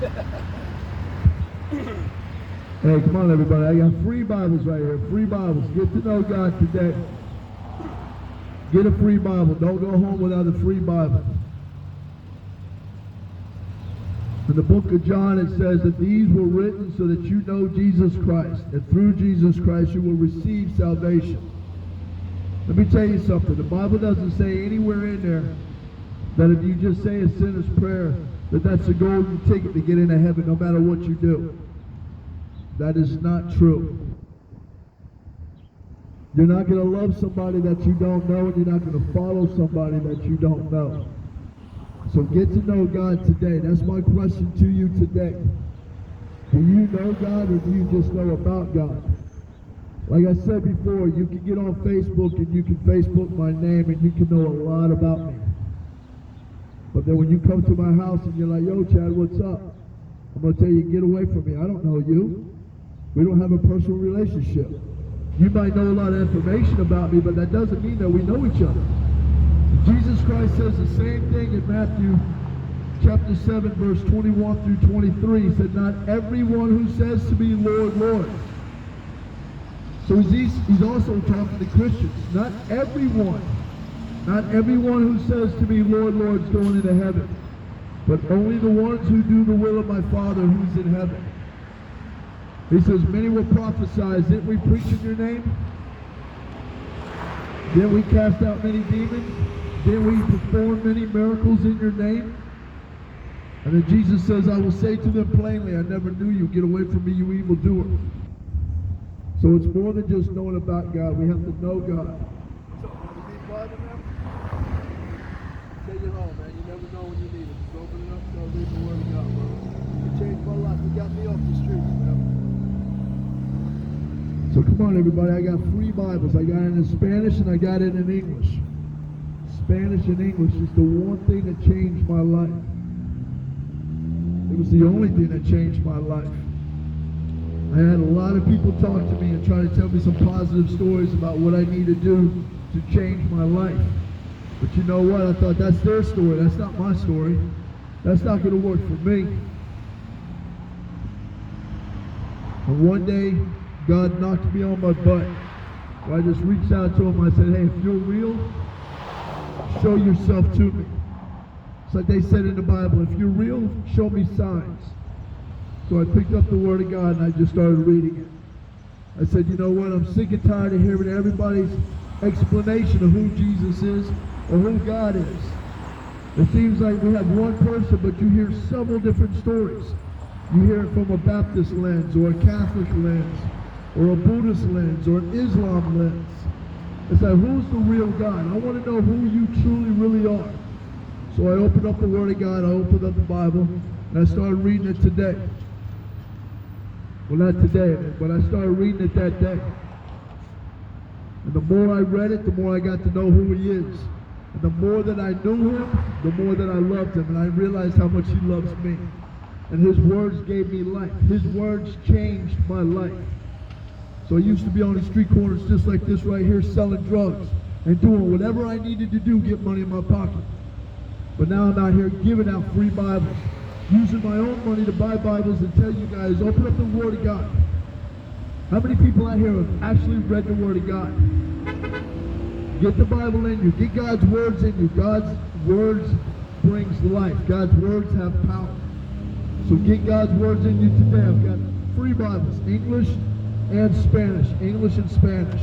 Hey, come on everybody, I got free Bibles right here, free Bibles. Get to know God today. Get a free Bible. Don't go home without a free Bible. In the book of John it says that these were written so that you know Jesus Christ, and through Jesus Christ you will receive salvation. Let me tell you something, the Bible doesn't say anywhere in there that if you just say a sinner's prayer, that's a golden ticket to get into heaven no matter what you do. That is not true. You're not going to love somebody that you don't know, and you're not going to follow somebody that you don't know. So get to know God today. That's my question to you today. Do you know God, or do you just know about God? Like I said before, you can get on Facebook and you can Facebook my name and you can know a lot about me. But then when you come to my house and you're like, yo, Chad, what's up? I'm going to tell you, get away from me. I don't know you. We don't have a personal relationship. You might know a lot of information about me, but that doesn't mean that we know each other. Jesus Christ says the same thing in Matthew chapter 7, verse 21 through 23. He said, not everyone who says to me, Lord, Lord. So he's also talking to Christians. Not everyone who says to me, Lord, Lord, is going into heaven, but only the ones who do the will of my Father who's in heaven. He says, many will prophesy. Didn't we preach in your name? Didn't we cast out many demons? Didn't we perform many miracles in your name? And then Jesus says, I will say to them plainly, I never knew you. Get away from me, you evildoer. So it's more than just knowing about God. We have to know God. Take it home, man. You never know when you need it. Just open it up, start reading the Word of God, bro. You changed my life. You got me off the streets, man. So come on, everybody. I got free Bibles. I got it in Spanish and I got it in English. Spanish and English is the one thing that changed my life. It was the only thing that changed my life. I had a lot of people talk to me and try to tell me some positive stories about what I need to do to change my life. But you know what? I thought, that's their story. That's not my story. That's not going to work for me. And one day, God knocked me on my butt. So I just reached out to him. I said, hey, if you're real, show yourself to me. It's like they said in the Bible, if you're real, show me signs. So I picked up the Word of God and I just started reading it. I said, you know what? I'm sick and tired of hearing everybody's explanation of who Jesus is or who God is. It seems like we have one person, but you hear several different stories. You hear it from a Baptist lens, or a Catholic lens, or a Buddhist lens, or an Islam lens. It's like, who's the real God? I want to know who you truly, really are. So I opened up the Word of God, I opened up the Bible, and I started reading it today. Well, not today, but I started reading it that day. And the more I read it, the more I got to know who he is. And the more that I knew him, the more that I loved him. And I realized how much he loves me. And his words gave me life. His words changed my life. So I used to be on the street corners just like this right here, selling drugs and doing whatever I needed to do, get money in my pocket. But now I'm out here giving out free Bibles, using my own money to buy Bibles and tell you guys, open up the Word of God. How many people out here have actually read the Word of God? Get the Bible in you. Get God's words in you. God's words brings life. God's words have power. So get God's words in you today. I've got free Bibles, English and Spanish. English and Spanish.